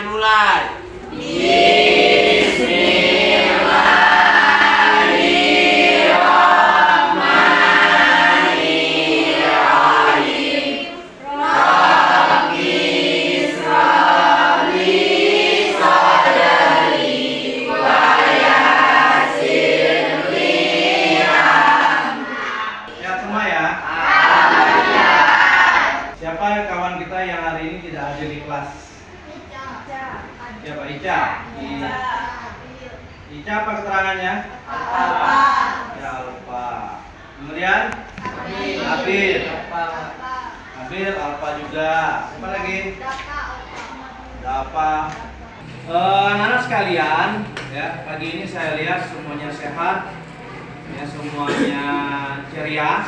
mulai. Sehat semua ya? Siapa kawan kita yang hari ini tidak hadir di kelas? Siapa? Ica. Ica apa keterangannya? Ya, Alfa. Kemudian? Abil. Abil, Alfa juga. Siapa lagi? Dapa. Anak-anak sekalian, ya, pagi ini saya lihat semuanya sehat, ya, semuanya ceria,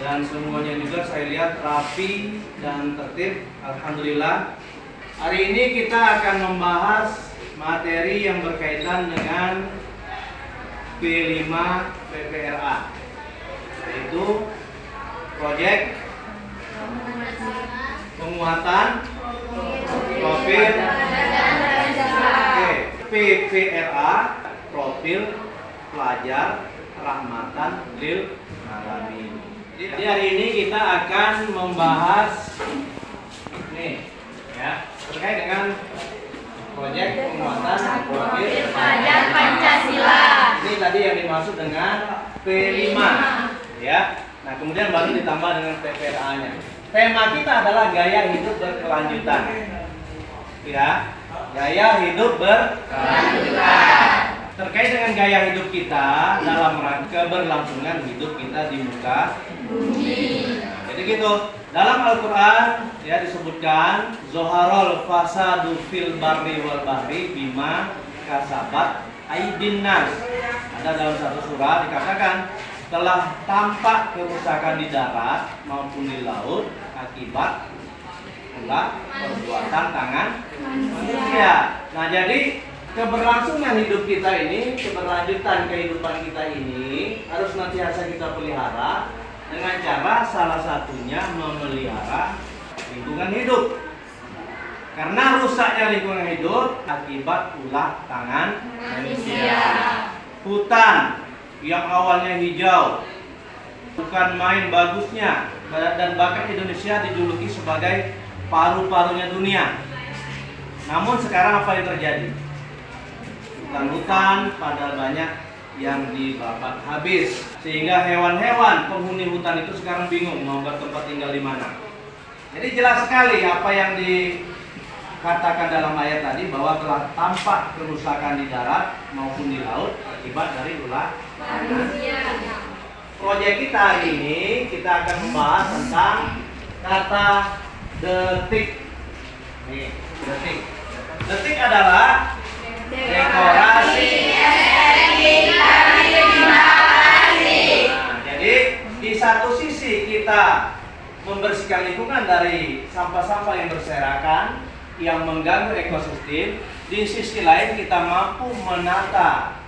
dan semuanya juga saya lihat rapi dan tertib. Alhamdulillah. Hari ini kita akan membahas materi yang berkaitan dengan P5 PPRA, yaitu proyek penguatan profil PPRA, profil pelajar rahmatan lil alamin. Jadi hari ini kita akan membahas nih, ya, terkait dengan proyek penguatan profil pelajar Pancasila. Ini tadi yang dimaksud dengan P5, ya. Nah, kemudian baru ditambah dengan PPRA-nya. Tema kita adalah gaya hidup berkelanjutan. Ya, gaya hidup berkelanjutan. Terkait dengan gaya hidup kita dalam rangka keberlangsungan hidup kita di muka bumi. Jadi gitu. Dalam Al-Qur'an ya disebutkan zoharol fasadu fil barri wal bahri bima kasabat aydin nas. Ada dalam satu surah dikatakan telah tampak kerusakan di darat maupun di laut akibat pula perbuatan tangan manusia. Nah, jadi keberlangsungan hidup kita ini, keberlanjutan kehidupan kita ini harus nantiasa kita pelihara dengan cara salah satunya memelihara lingkungan hidup. Karena rusaknya lingkungan hidup akibat ulah tangan manusia. Hutan yang awalnya hijau bukan main bagusnya, dan bahkan Indonesia dijuluki sebagai paru-parunya dunia. Namun sekarang apa yang terjadi? Hutan-hutan padahal banyak yang dibabat habis, sehingga hewan-hewan penghuni hutan itu sekarang bingung mau bertempat tinggal di mana. Jadi jelas sekali apa yang dikatakan dalam ayat tadi, bahwa telah tampak kerusakan di darat maupun di laut akibat dari ulah manusia. Proyek kita hari ini kita akan membahas tentang kata detik. Nih, detik. Detik adalah dekorasi estetik. Nah, jadi di satu sisi kita membersihkan lingkungan dari sampah-sampah yang berserakan yang mengganggu ekosistem, di sisi lain kita mampu menata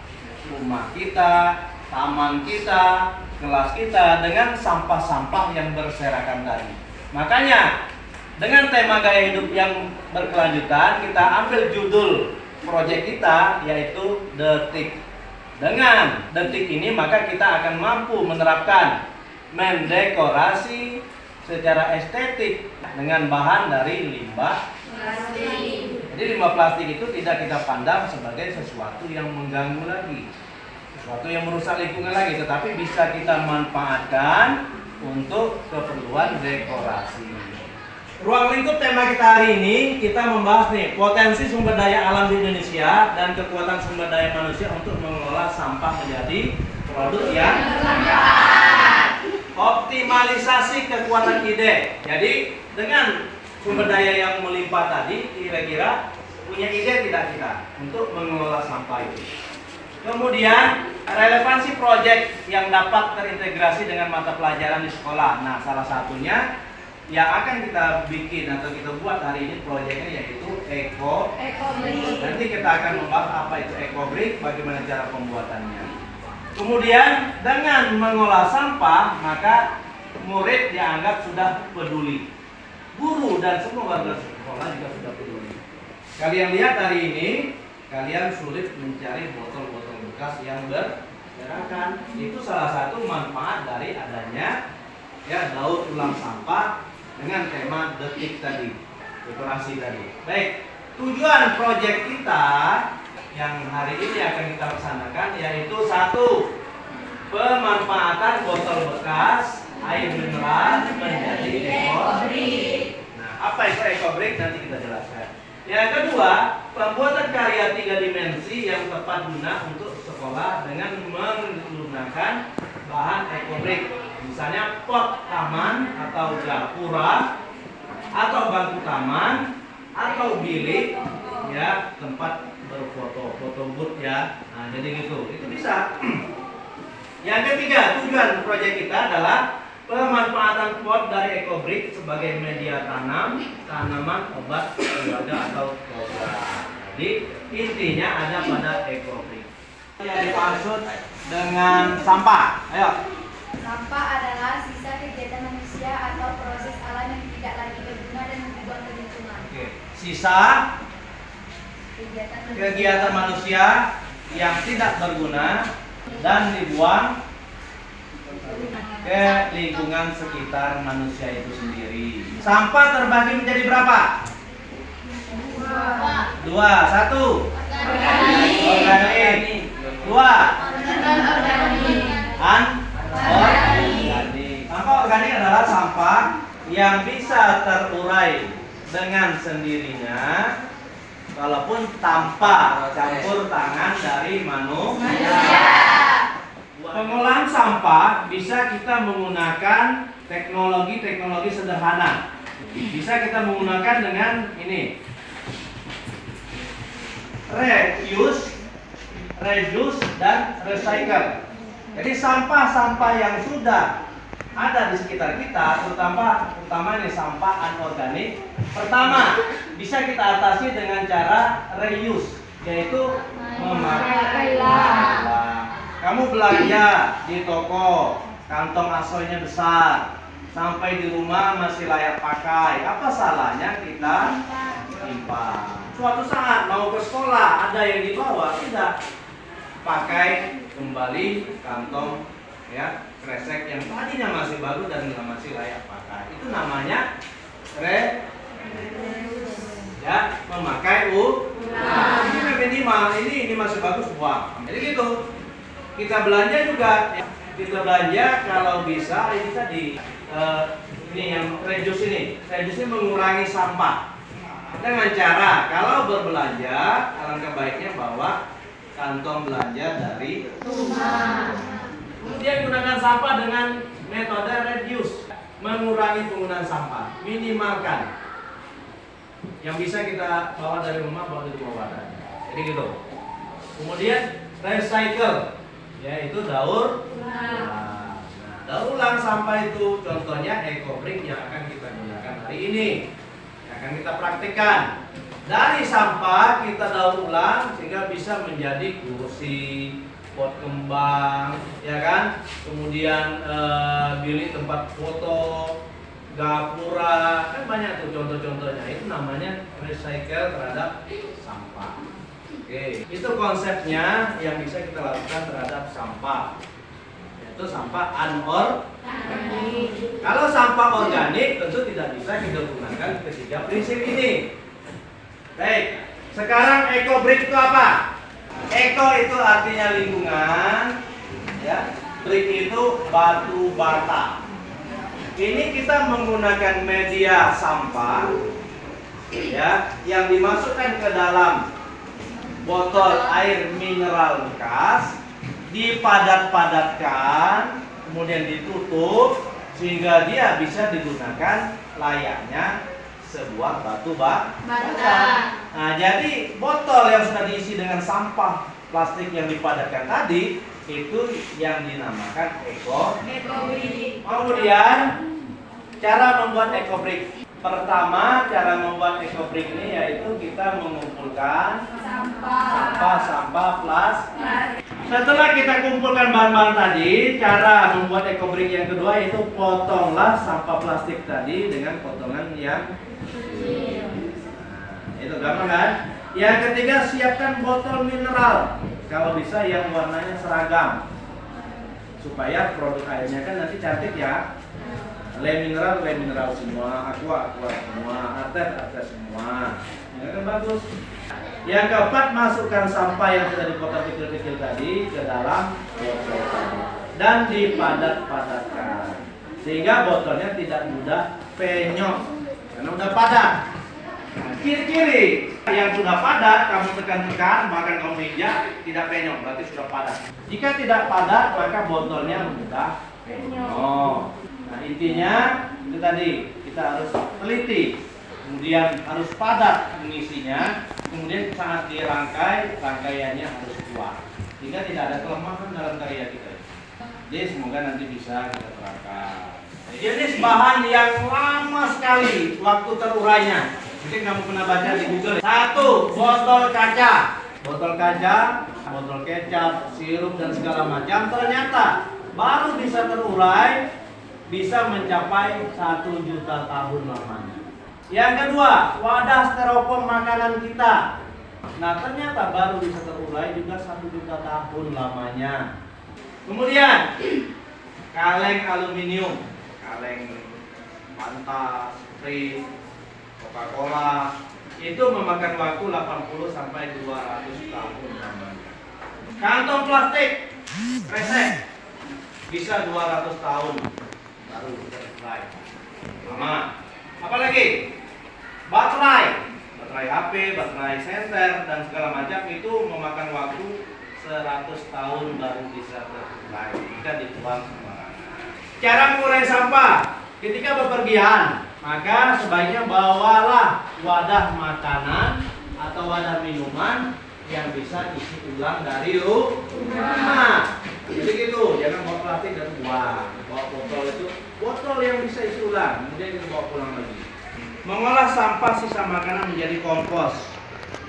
rumah kita, taman kita, kelas kita dengan sampah-sampah yang berserakan tadi. Makanya dengan tema gaya hidup yang berkelanjutan, kita ambil judul proyek kita yaitu detik. Dengan detik ini maka kita akan mampu menerapkan mendekorasi secara estetik dengan bahan dari limbah plastik. Jadi limbah plastik itu tidak kita pandang sebagai sesuatu yang mengganggu lagi, sesuatu yang merusak lingkungan lagi, tetapi bisa kita manfaatkan untuk keperluan dekorasi. Ruang lingkup tema kita hari ini kita membahas nih potensi sumber daya alam di Indonesia dan kekuatan sumber daya manusia untuk mengelola sampah menjadi produk yang optimalisasi kekuatan ide. Jadi dengan sumber daya yang melimpah tadi, kira-kira punya ide tidak kita untuk mengelola sampah itu. Kemudian relevansi proyek yang dapat terintegrasi dengan mata pelajaran di sekolah. Nah, salah satunya yang akan kita bikin atau kita buat hari ini proyeknya yaitu EcoBrick. Nanti kita akan membahas apa itu EcoBrick, bagaimana cara pembuatannya. Kemudian dengan mengolah sampah maka murid dianggap sudah peduli. Guru dan semua warga sekolah juga sudah peduli. Kalian lihat hari ini, kalian sulit mencari botol-botol bekas yang berserakan. Itu salah satu manfaat dari adanya ya daur ulang sampah dengan tema detik tadi, dekorasi tadi. Baik, tujuan proyek kita yang hari ini akan kita laksanakan yaitu satu, pemanfaatan botol bekas air mineral menjadi ekobrik. Nah, apa itu ekobrik nanti kita jelaskan. Yang kedua, pembuatan karya 3 dimensi yang tepat guna untuk sekolah dengan menggunakan bahan ekobrik. Misalnya pot taman atau gapura atau bangku taman atau bilik ya tempat berfoto, foto booth ya. Nah, jadi gitu. Itu bisa. Yang ketiga, tujuan proyek kita adalah pemanfaatan pot dari ekobrik sebagai media tanam, tanaman, obat, keluarga atau program. Jadi intinya ada pada ekobrik. Yang dimaksud dengan sampah, ayo. Sampah adalah sisa kegiatan manusia atau proses alam yang tidak lagi berguna dan dibuang ke lingkungan. Oke. Sisa kegiatan manusia yang tidak berguna dan dibuang ke lingkungan sekitar manusia itu sendiri. Sampah terbagi menjadi berapa? Dua. Satu, organik. Dua, anorganik. Sampah organik adalah sampah yang bisa terurai dengan sendirinya walaupun tanpa campur tangan dari manusia. Pengolahan sampah bisa kita menggunakan teknologi sederhana. Bisa kita menggunakan dengan ini. Reuse, dan recycle. Jadi sampah-sampah yang sudah ada di sekitar kita, terutama ini sampah anorganik. Pertama, bisa kita atasi dengan cara reuse, yaitu memakai ulang. Kamu belanja di toko, kantong asoynya besar, sampai di rumah masih layak pakai. Apa salahnya kita simpan? Suatu saat mau ke sekolah, ada yang dibawa, tidak pakai kembali kantong ya kresek yang tadinya masih baru dan masih layak pakai. Itu namanya ya memakai ulang. Ini minimal, ini masih bagus buang. Jadi gitu. Kita belanja juga, kita belanja kalau bisa ini tadi ini yang reduce ini mengurangi sampah dengan cara kalau berbelanja alangkah baiknya bawa kantong belanja dari rumah. Kemudian gunakan sampah dengan metode reduce, mengurangi penggunaan sampah, minimalkan. Yang bisa kita bawa dari rumah bawa di rumah wadah. Jadi gitu. Kemudian recycle, yaitu daur ulang. Nah, daur ulang sampah itu contohnya ekobrik yang akan kita gunakan hari ini, yang akan kita praktikkan. Dari sampah kita daur ulang sehingga bisa menjadi kursi, pot kembang, ya kan? Kemudian bilik tempat foto, gapura, kan banyak tuh contoh-contohnya. Itu namanya recycle terhadap sampah. Oke, itu konsepnya yang bisa kita lakukan terhadap sampah, yaitu sampah anorganik. Kalau sampah organik tentu tidak bisa kita gunakan ketiga prinsip ini. Baik, sekarang ekobrik itu apa? Eko itu artinya lingkungan, ya. Brik itu batu bata. Ini kita menggunakan media sampah, ya, yang dimasukkan ke dalam botol air mineral bekas, dipadat-padatkan, kemudian ditutup sehingga dia bisa digunakan layaknya sebuah batu bata. Nah, jadi botol yang sudah diisi dengan sampah plastik yang dipadatkan tadi itu yang dinamakan ekobrik. Kemudian cara membuat ekobrik. Pertama, cara membuat ekobrik ini yaitu kita mengumpulkan sampah plastik. Setelah kita kumpulkan bahan-bahan tadi, cara membuat ekobrik yang kedua yaitu potonglah sampah plastik tadi dengan potongan yang kecil. Nah, itu gampang kan? Yang ketiga, siapkan botol mineral. Kalau bisa yang warnanya seragam. Supaya produk airnya kan nanti cantik ya. Le mineral semua, aqua semua, artes semua. Ya kan bagus. Yang keempat, masukkan sampah yang sudah dipotong kecil-kecil tadi ke dalam botol tadi dan dipadat-padatkan sehingga botolnya tidak mudah penyok karena udah padat. Nah, kiri-kiri yang sudah padat kamu tekan-tekan, bahkan kamu injak, tidak penyok, berarti sudah padat. Jika tidak padat maka botolnya mudah penyok. Nah, intinya itu tadi, kita harus teliti, kemudian harus padat mengisinya, kemudian saat dirangkai, rangkaiannya harus kuat sehingga tidak ada kelemahan dalam karya kita. Jadi semoga nanti bisa kita terangkan. Jenis bahan yang lama sekali waktu terurainya, mungkin kamu pernah baca di Google. 1. Botol kaca. Botol kaca, botol kecap, sirup dan segala macam ternyata baru bisa terurai, bisa mencapai 1 juta tahun lamanya. Yang kedua, wadah styrofoam makanan kita. Nah, ternyata baru bisa terurai juga 1 juta tahun lamanya. Kemudian, kaleng aluminium, kaleng Fanta, Sprite, Coca-Cola, itu memakan waktu 80 sampai 200 tahun lamanya. Kantong plastik, kresek, bisa 200 tahun baru terurai. Lama. Apalagi? Baterai HP, baterai senter dan segala macam itu memakan waktu 100 tahun baru bisa terurai jika dituang sembarangan. Cara mengurai sampah ketika bepergian, maka sebaiknya bawalah wadah makanan atau wadah minuman yang bisa isi ulang dari rumah. Jadi gitu, jangan bawa plastik dan buang. Bawa botol itu, botol yang bisa isi ulang, kemudian kita bawa pulang lagi. Mengolah sampah sisa makanan menjadi kompos.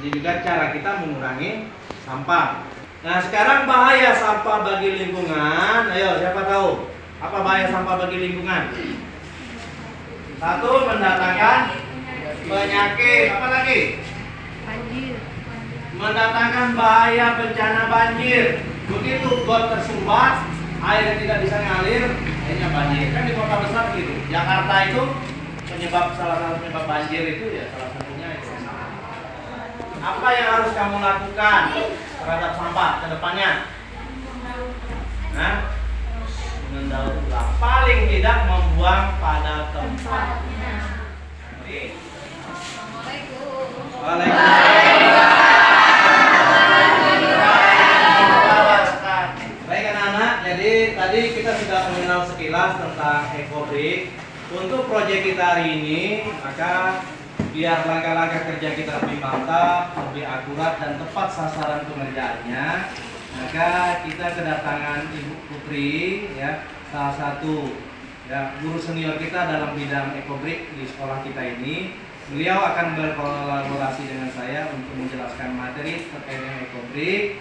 Ini juga cara kita mengurangi sampah. Nah, sekarang bahaya sampah bagi lingkungan. Ayo, siapa tahu apa bahaya sampah bagi lingkungan? 1. Mendatangkan penyakit. Apa lagi? Banjir. Mendatangkan bahaya bencana banjir. Begitu got tersumbat, air tidak bisa ngalir, akhirnya banjir. Kan di kota besar gitu. Jakarta itu salah satu penyebab banjir itu ya salah satunya itu. Apa yang harus kamu lakukan terhadap sampah ke depannya? Nah, mendaur ulang. Paling tidak membuang pada tempatnya. Assalamualaikum. Waalaikumsalam. Baik anak-anak, jadi tadi kita sudah mengenal sekilas tentang EcoBrick. Untuk proyek kita hari ini, maka biar langkah-langkah kerja kita lebih mantap, lebih akurat dan tepat sasaran pengerjaannya, maka kita kedatangan Ibu Putri, ya, salah satu ya guru senior kita dalam bidang EcoBrick di sekolah kita ini. Beliau akan berkolaborasi dengan saya untuk menjelaskan materi terkait dengan EcoBrick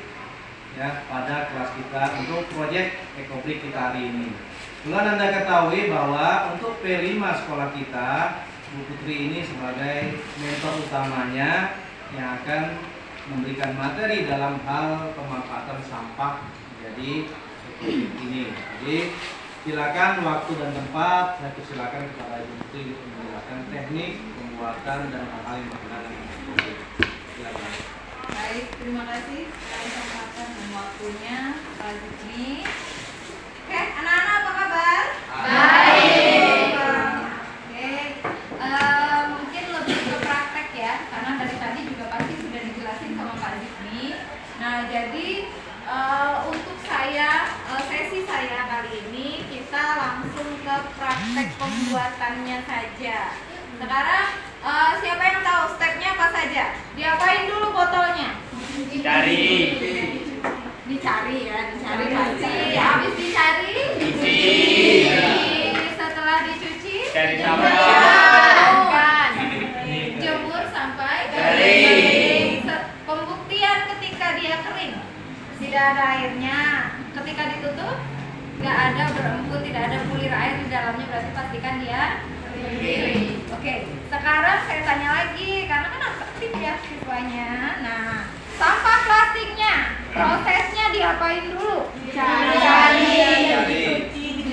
ya pada kelas kita untuk proyek EcoBrick kita hari ini. Perlu Anda ketahui bahwa untuk P5 sekolah kita, Bu Putri ini sebagai mentor utamanya yang akan memberikan materi dalam hal pemanfaatan sampah menjadi EcoBrick ini. Jadi silakan waktu dan tempat, saya persilakan kepada Ibu Putri untuk menjelaskan teknik pembuatan dan hal-hal yang berkenaan dengan EcoBrick. Silakan. Baik, terima kasih atas kesempatan dan waktunya Pak Zikri. Oke, anak-anak apa kabar? Baik. Oke, mungkin lebih ke praktek ya, karena dari tadi juga pasti sudah dijelasin sama Pak Zikri. Nah, jadi untuk sesi saya kali ini kita langsung ke praktek pembuatannya saja. Sekarang siapa yang tahu stepnya apa saja? Diapain dulu botolnya? Dicari pasti. Habis dicari, setelah dicuci, bukan. Jemur sampai kering. Pembuktian ketika dia kering, tidak ada airnya. Ketika ditutup, nggak ada berembun, tidak ada bulir air di dalamnya, berarti pastikan dia kering. Oke, sekarang saya tanya lagi, karena kan aktif ya siswanya. Nah, sampah plastiknya prosesnya diapain dulu? Dicari, dicuci,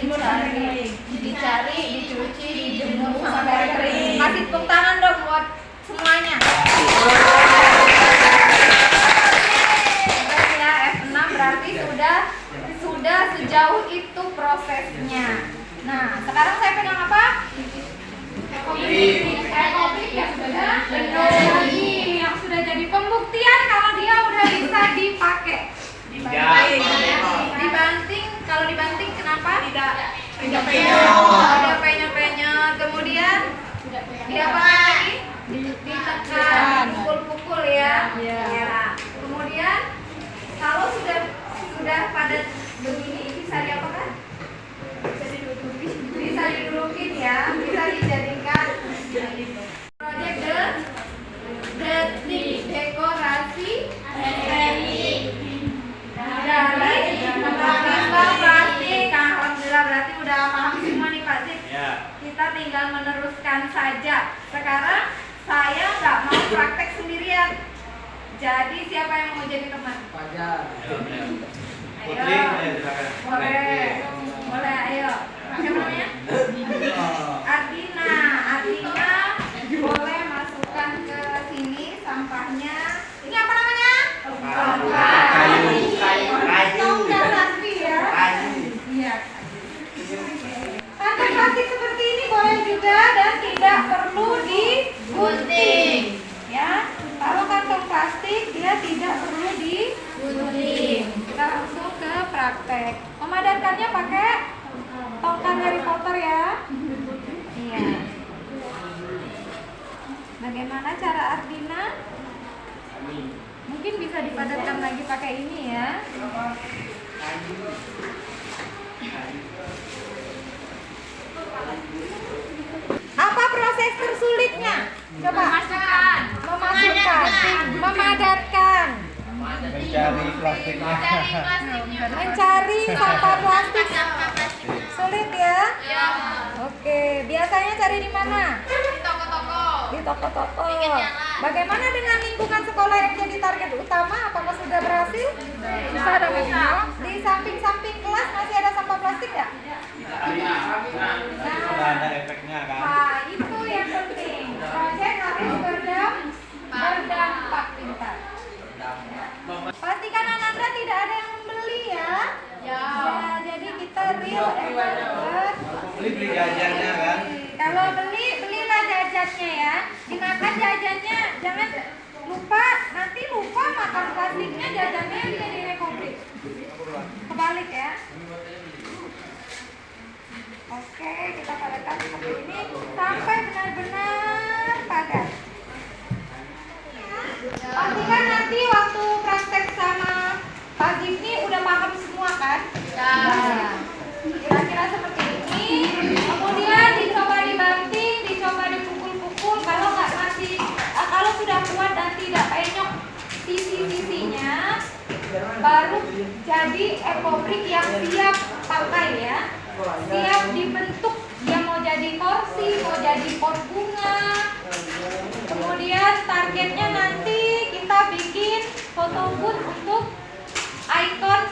dijemur sampai kering. Kasih tepuk tangan dong buat semuanya. Ya, F6 berarti sudah sejauh itu prosesnya. Nah, sekarang saya pegang apa? Ekobrik ya sudah. Yang sudah jadi pembuktian kalau dia udah bisa dipakai. Dibanting, kalau dibanting kenapa? Tidak ada penyet-penyet. Kemudian diapakan lagi? Ditekan, pukul-pukul ya. Kemudian kalau sudah padat begini bisa diapakan? Bisa didudukin ya, bisa dijadikan proyek dekorasi dari limbah plastik. Alhamdulillah berarti udah paham semua nih Pak Zid. Kita tinggal meneruskan saja. Sekarang saya nggak mau praktek sendirian. Jadi siapa yang mau jadi teman? Fajar. Putri, boleh, ayo. Siapa namanya? Ardina boleh masukkan ke sini sampahnya. Ini apa namanya? Tongkat Sasri ya. Iya. Kantong plastik seperti ini boleh juga dan tidak perlu digunting. Ya, kalau kantong plastik dia tidak perlu digunting. Kita langsung ke praktek. Memadatkannya pakai tongkat Harry Potter ya. Iya. Bagaimana cara Ardina? Mungkin bisa dipadatkan lagi pakai ini ya. Apa proses tersulitnya? Coba. Memadatkan. mencari plastiknya. Mencari sampah plastik. Sulit ya? Oke, biasanya cari di mana? Di toko-toko. Bagaimana dengan lingkungan sekolah yang jadi target utama? Apakah sudah berhasil? Bisa ada di samping-samping kelas masih ada sampah plastik nggak? Sudah ada efeknya kan? Nah, itu yang penting. Proyek harus berdampak pintar. Pastikan Anandra tidak ada yang membeli ya. Ya, jadi kita real effort. Beli jajannya kan? Kalau belilah jajannya ya. Dimakan jajannya, jangan lupa nanti lupa makan plastiknya, jajannya bisa direkobrik. Kebalik ya. Oke, kita padatkan seperti ini sampai benar-benar padat. Pastikan nanti waktu praktek sama Pak Zifni udah paham semua kan? Nah, kira-kira seperti ini. Kemudian dicoba dibanting, dicoba dipukul-pukul. Kalau nggak masih, kalau sudah kuat dan tidak penyok sisi-sisinya, baru jadi ekobrik yang siap pakai ya. Siap dibentuk. Dia mau jadi kursi, mau jadi pot bunga. Kemudian targetnya nanti kita bikin foto booth untuk ikon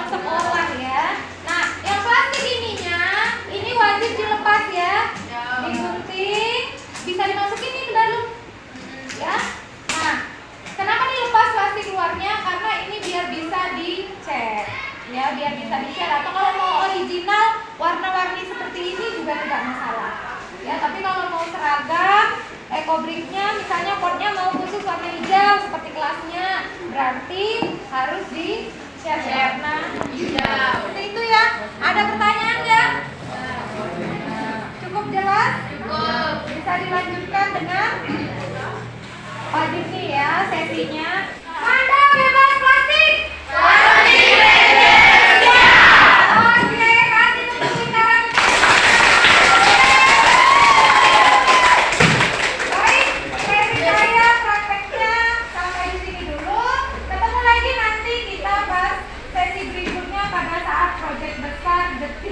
sekolah ya. Nah, yang plastik ininya, ini wajib dilepas ya. Digunting, bisa dimasukin nih ke dalam. Ya. Nah, kenapa dilepas plastik luarnya? Karena ini biar bisa dicat. Ya, biar bisa dicat. Atau kalau mau original, warna-warni seperti ini juga tidak masalah. Ya, tapi kalau mau seragam, ekobriknya misalnya potnya mau khusus warna hijau seperti kelasnya, berarti harus di share. Nah, seperti itu ya. Ada pertanyaan nggak? Cukup jelas? Cukup. Bisa dilanjutkan dengan Pak Diki ya sesinya. Anda bebas plastik. Plastik bebas. Oke, kasih tepuk tangan. Baik, sesi saya prakteknya sampai di sini dulu. Ketemu lagi nanti kita bahas sesi berikutnya pada saat proyek besar detik.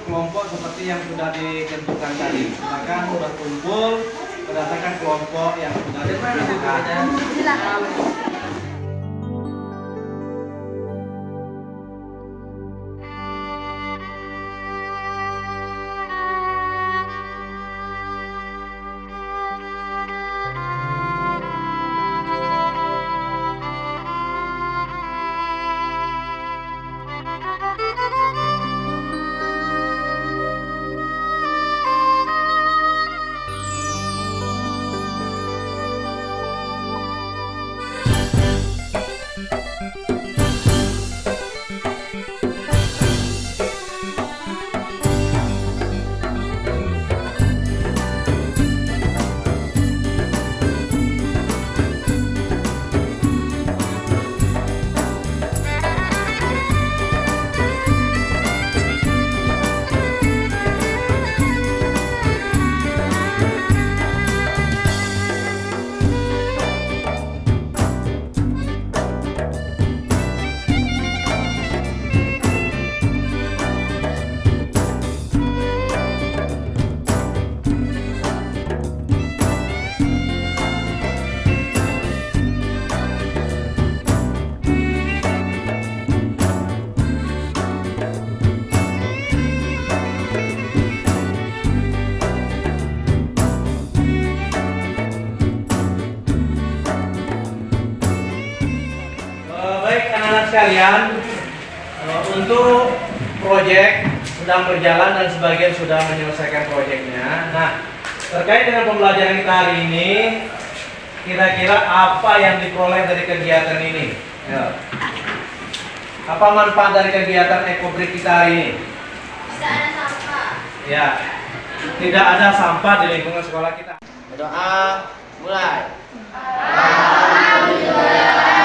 kelompok seperti yang sudah ditentukan tadi. Silakan sudah kumpul, berdasarkan kelompok yang sudah ditentukan. Silakan. Baik anak-anak sekalian, untuk proyek sedang berjalan dan sebagian sudah menyelesaikan proyeknya. Nah, terkait dengan pembelajaran kita hari ini, kira-kira apa yang diperoleh dari kegiatan ini? Ya. Apa manfaat dari kegiatan ekobrik kita hari ini? Bisa ada sampah. Ya, tidak ada sampah di lingkungan sekolah kita. Doa mulai. Alhamdulillah.